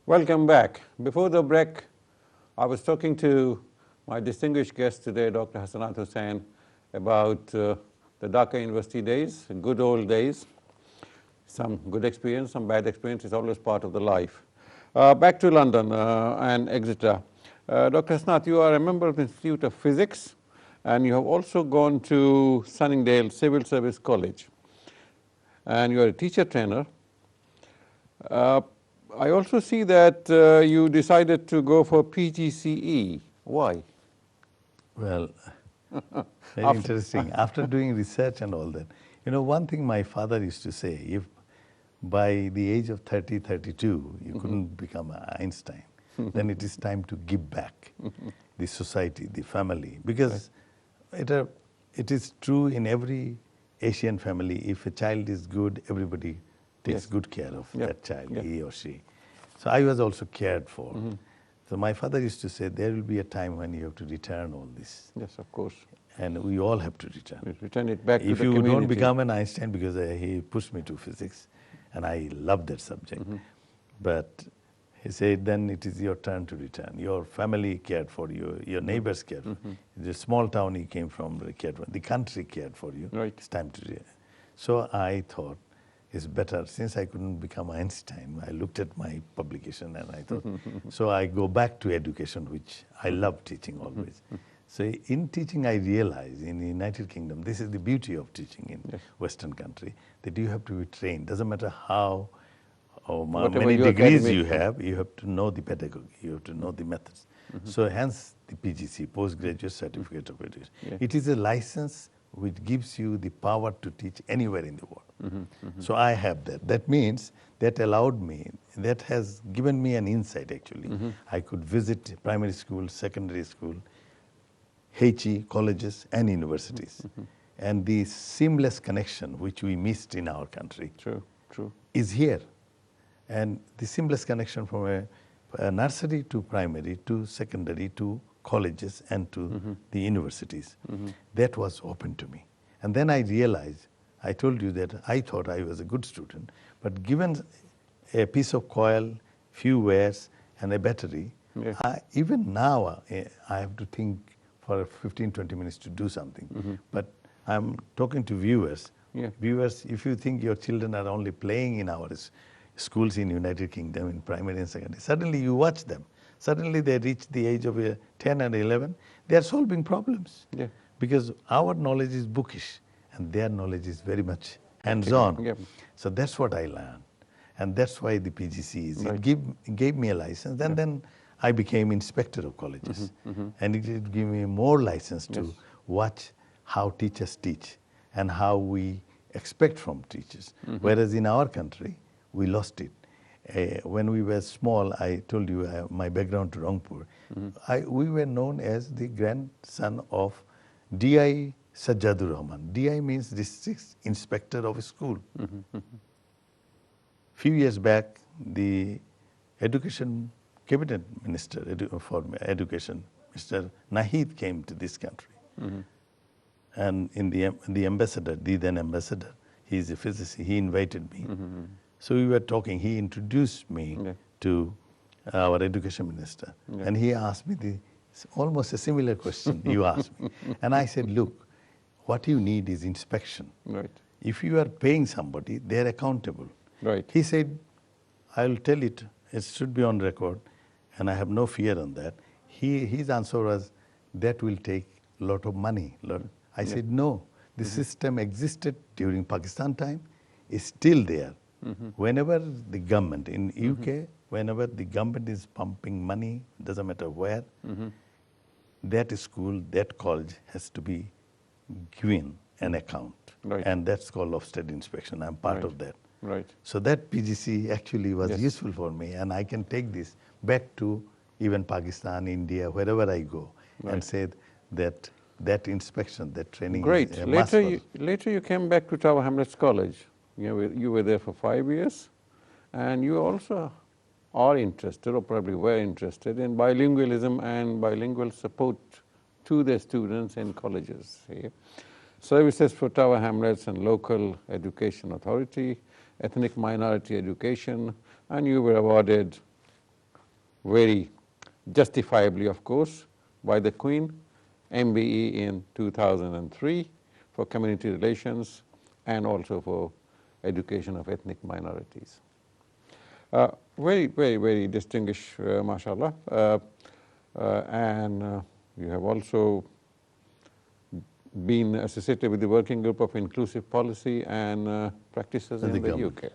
Welcome back. Before the break, I was talking to my distinguished guest today, Dr. Hasanat Hosain, about the Dhaka University days, good old days. Some good experience, some bad experience is always part of the life. Back to London and Exeter. Dr. Hasanat, you are a member of the Institute of Physics, and you have also gone to Sunningdale Civil Service College, and you are a teacher trainer. I also see that you decided to go for PGCE. Why? Well, very interesting. After doing research and all that, one thing my father used to say, if by the age of 30, 32, you couldn't become Einstein, then it is time to give back the society, the family. Because it is true in every Asian family, if a child is good, everybody takes good care of that child, he or she. So I was also cared for. So my father used to say, there will be a time when you have to return all this. Yes, of course. And we all have to return. Return it back to the If community. you don't become an Einstein, because he pushed me to physics, and I loved that subject. But he said, then it is your turn to return. Your family cared for you, your neighbors cared for you. The small town you came from cared for you. The country cared for you. Right. It's time to return. So I thought, it's better, since I couldn't become Einstein, I looked at my publication and I thought, so I go back to education, which I love teaching always. So in teaching, I realized in the United Kingdom, this is the beauty of teaching in Western country, that you have to be trained. Doesn't matter how or many degrees you have to know the pedagogy, you have to know the methods. So hence the PGC, Postgraduate Certificate of Education. It is a license which gives you the power to teach anywhere in the world. So I have that. That means that allowed me, that has given me an insight actually. I could visit primary school, secondary school, HE, colleges and universities. And the seamless connection which we missed in our country is here. And the seamless connection from a nursery to primary to secondary to colleges and to the universities, that was open to me. And then I realized, I told you that I thought I was a good student, but given a piece of coil, few wares and a battery, even now I have to think for 15, 20 minutes to do something. But I'm talking to viewers. Viewers, if you think your children are only playing in our schools in United Kingdom, in primary and secondary, suddenly you watch them. Suddenly they reach the age of 10 and 11, they are solving problems. Because our knowledge is bookish and their knowledge is very much hands-on. So that's what I learned. And that's why the PGC is. It gave me a license, and then I became inspector of colleges. And it gave me more license to watch how teachers teach and how we expect from teachers. Whereas in our country, we lost it. When we were small, I told you my background to Rangpur. We were known as the grandson of D.I. Sajjadur Rahman. D.I. means District Inspector of a School. Few years back, the Education Cabinet Minister for Education, Mr. Nahid, came to this country. And in the ambassador, the then ambassador, he is a physicist, he invited me. So we were talking, he introduced me to our education minister. And he asked me almost a similar question you asked me. And I said, look, what you need is inspection. If you are paying somebody, they are accountable. He said, I'll tell it, it should be on record, and I have no fear on that. His answer was, that will take a lot of money. I said, no, the system existed during Pakistan time, is still there. Whenever the government, in UK, whenever the government is pumping money, doesn't matter where, that school, that college has to be given an account. And that's called Ofsted inspection. I'm part of that. So that PGC actually was useful for me, and I can take this back to even Pakistan, India, wherever I go, and say that inspection, that training is a must. Later you came back to Tower Hamlets College. You were there for 5 years, and you also are interested, or probably were interested, in bilingualism and bilingual support to the students in colleges. Services for Tower Hamlets and Local Education Authority, Ethnic Minority Education, and you were awarded very justifiably, of course, by the Queen, MBE in 2003 for community relations and also for education of ethnic minorities. Very, very, very distinguished, mashallah. And you have also been associated with the working group of inclusive policy and practices in the UK.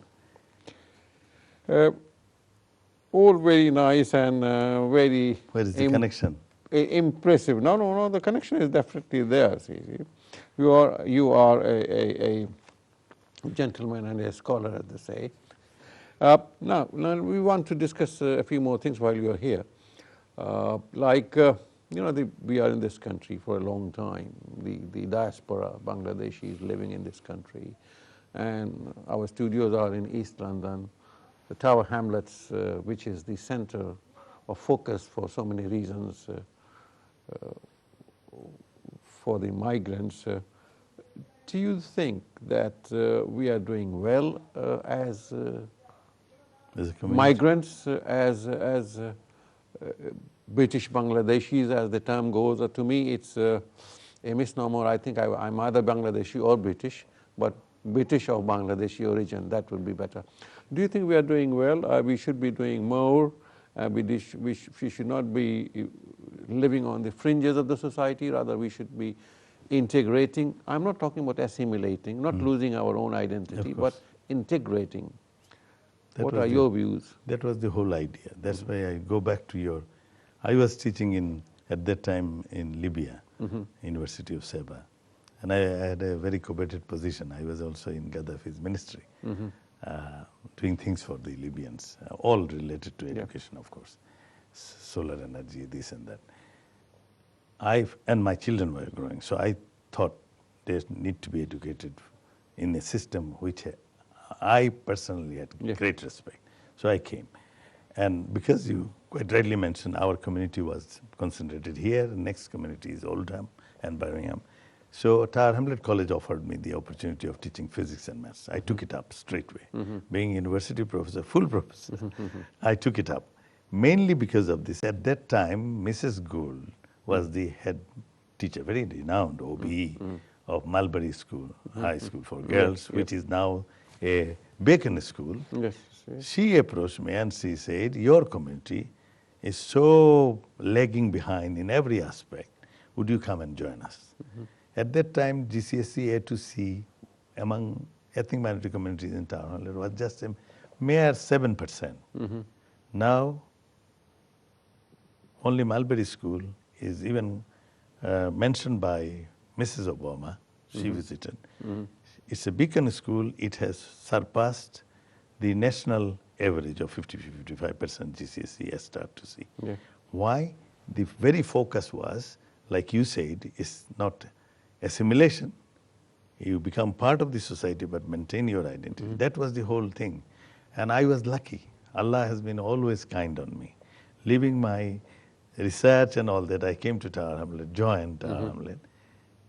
All very nice and very... Where is the connection? Impressive. No, the connection is definitely there. See. You are a gentleman and a scholar, as they say. Now, we want to discuss a few more things while you are here. We are in this country for a long time. The diaspora, Bangladeshis living in this country. And our studios are in East London. The Tower Hamlets, which is the center of focus for so many reasons for the migrants. Do you think that we are doing well as migrants, as British Bangladeshis, as the term goes? To me, it's a misnomer. I think I'm either Bangladeshi or British, but British of Bangladeshi origin, that would be better. Do you think we are doing well? We should be doing more. We should not be living on the fringes of the society. Rather, we should be integrating. I'm not talking about assimilating, not losing our own identity, but integrating. What are your views? That was the whole idea. That's why I go back to I was teaching at that time in Libya, University of Sabah. And I had a very coveted position. I was also in Gaddafi's ministry, doing things for the Libyans, all related to education, of course, solar energy, this and that. And my children were growing, so I thought they need to be educated in a system which I personally had great respect. So I came. And because you quite rightly mentioned, our community was concentrated here, the next community is Oldham and Birmingham. So Tower Hamlet College offered me the opportunity of teaching physics and maths. I took it up straightway. Being university professor, full professor, I took it up. Mainly because of this. At that time, Mrs. Gould was the head teacher, very renowned OBE of Mulberry School, High School for Girls, which is now a Bacon School. Yes. She approached me and she said, your community is so lagging behind in every aspect. Would you come and join us? At that time, GCSE A to C among ethnic minority communities in Tower Hamlet was just a mere 7%. Now, only Mulberry School is even mentioned by Mrs. Obama. She visited. It's a beacon school. It has surpassed the national average of 50-55% GCSE A start to C. Why? The very focus was, like you said, is not assimilation. You become part of the society but maintain your identity. That was the whole thing. And I was lucky. Allah has been always kind on me. Leaving my research and all that, I came to Tower Hamlet, joined Tower Hamlet.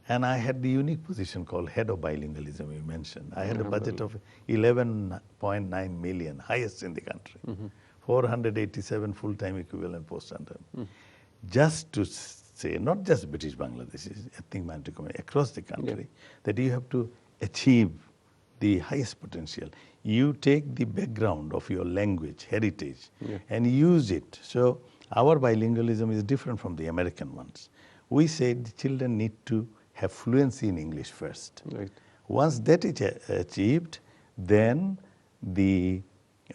And I had the unique position called head of bilingualism, you mentioned. I had a budget of 11.9 million, highest in the country. 487 full-time equivalent posts under me. Just to say, not just British Bangladeshis, ethnic minority community across the country, that you have to achieve the highest potential. You take the background of your language, heritage, and use it. So our bilingualism is different from the American ones. We said the children need to have fluency in English first. Once that is achieved, then the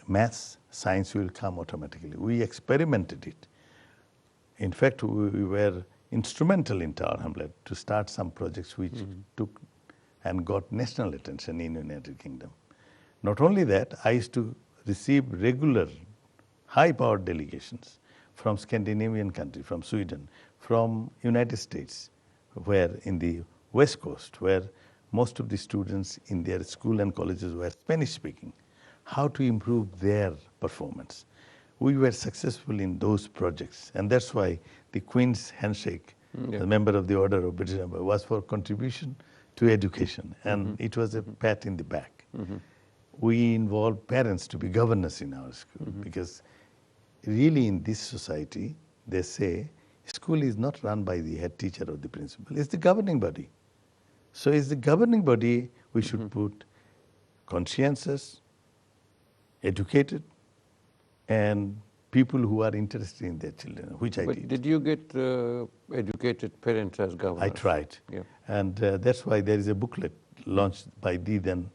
maths, science will come automatically. We experimented it. In fact, we were instrumental in Tower Hamlet to start some projects which took and got national attention in the United Kingdom. Not only that, I used to receive regular high-powered delegations from Scandinavian countries, from Sweden, from United States, where in the West Coast, where most of the students in their school and colleges were Spanish-speaking, how to improve their performance. We were successful in those projects, and that's why the Queen's handshake, the member of the Order of British Empire, was for contribution to education, and it was a pat in the back. We involved parents to be governors in our school, because really in this society, they say school is not run by the head teacher or the principal, it's the governing body. So it's the governing body we should put conscientious, educated, and people who are interested in their children, which I But did. did you get educated parents as governors? I tried. Yeah. And that's why there is a booklet launched by the then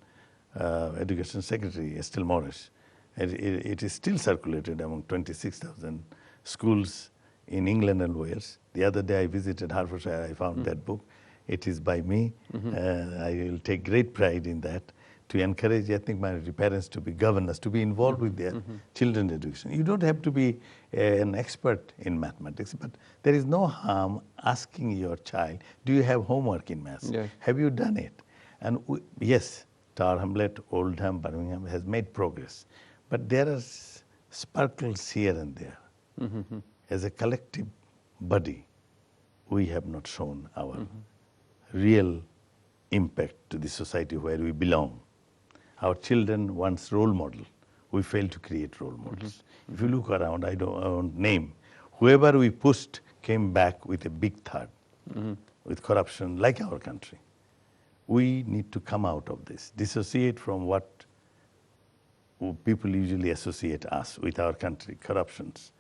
Education Secretary, Estelle Morris. And it is still circulated among 26,000 schools in England and Wales. The other day I visited Hertfordshire, I found that book. It is by me. I will take great pride in that, to encourage ethnic minority parents to be governors, to be involved with their children's education. You don't have to be an expert in mathematics, but there is no harm asking your child, do you have homework in maths? Yeah. Have you done it? And yes, Tower Hamlet, Oldham, Birmingham has made progress, but there are sparkles here and there. As a collective body, we have not shown our real impact to the society where we belong. Our children wants role model. We fail to create role models. If you look around, I won't name, whoever we pushed came back with a big third, with corruption like our country. We need to come out of this, dissociate from what people usually associate us with our country, corruptions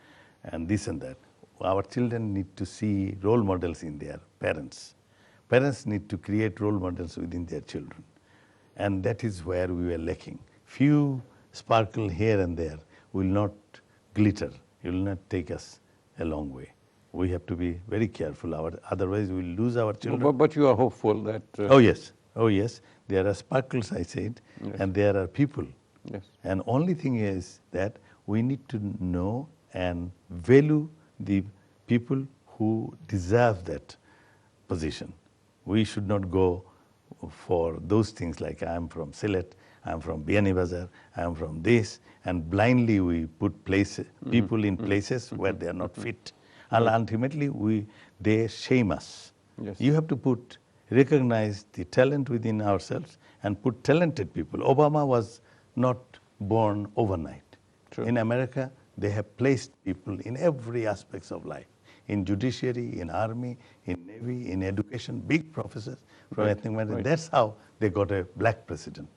and this and that. Our children need to see role models in their parents. Parents need to create role models within their children. And that is where we were lacking. Few sparkle here and there will not glitter, will not take us a long way. We have to be very careful, otherwise we will lose our children. But you are hopeful that... Oh yes, there are sparkles, I said, and there are people. Yes. And only thing is that we need to know and value the people who deserve that position. We should not go for those things like I am from Sylhet, I am from Biani Bazar, I am from this, and blindly we put people in places where they are not fit. And ultimately they shame us. Yes. You have to recognize the talent within ourselves and put talented people. Obama was not born overnight. True. In America, they have placed people in every aspects of life. In judiciary, in army, in navy, in education, big professors from ethnic minorities. That's how they got a black president.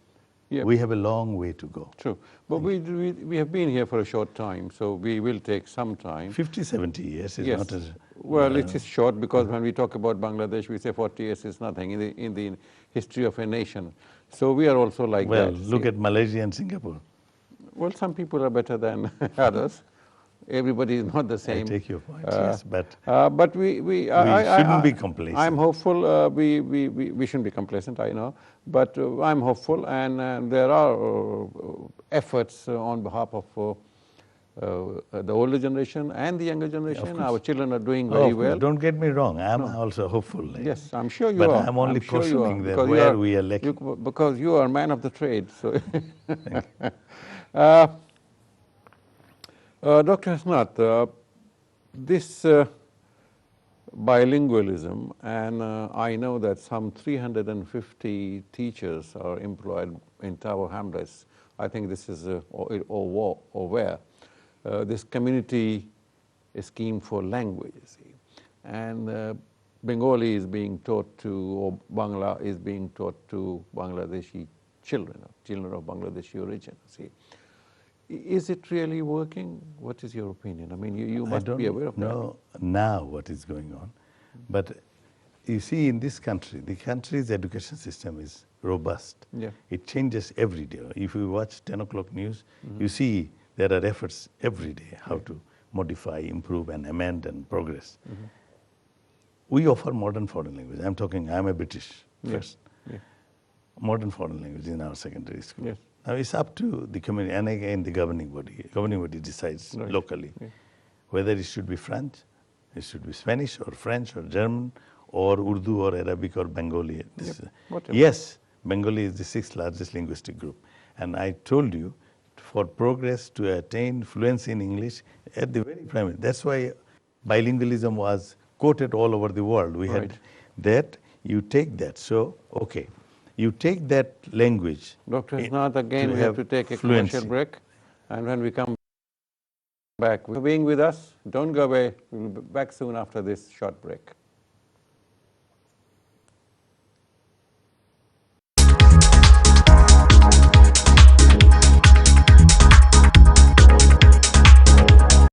Yeah. We have a long way to go. True. But we have been here for a short time, so we will take some time. 50, 70 years is not as... Well, it is short because when we talk about Bangladesh, we say 40 years is nothing in the history of a nation. So we are also like that. Well, look at Malaysia and Singapore. Well, some people are better than others. Everybody is not the same. I take your point, yes, but we shouldn't be complacent. I'm hopeful. We shouldn't be complacent, I know, but I'm hopeful, and there are efforts on behalf of the older generation and the younger generation. Our children are doing very well. Don't get me wrong. I'm also hopeful. Yes, I'm sure you are. But I'm only cautioning them where we are lacking. Because you are a man of the trade. So. Dr. Hasanat, this bilingualism, and I know that some 350 teachers are employed in Tower Hamlets. I think this is or where this community scheme for language, and Bengali is being taught to, or Bangla is being taught to Bangladeshi children of Bangladeshi origin. See. Is it really working? What is your opinion? I mean, you must be aware of that. I don't know now what is going on. But you see, in this country, the country's education system is robust. Yeah. It changes every day. If you watch 10 o'clock news, you see there are efforts every day how to modify, improve, and amend and progress. We offer modern foreign language. I'm a British first. Yeah. Modern foreign language in our secondary school. Yes. Now it's up to the community, and again the governing body. Governing body decides locally whether it should be French, it should be Spanish or French or German or Urdu or Arabic or Bengali. Yes, Bengali is the 6th largest linguistic group. And I told you, for progress to attain fluency in English at the very primary, that's why bilingualism was quoted all over the world. We had that, you take that. So, okay. You take that language. Dr. Hasanat, again we have to take a commercial break, and when we come Back for being with us. Don't go away. We'll be back soon after this short break.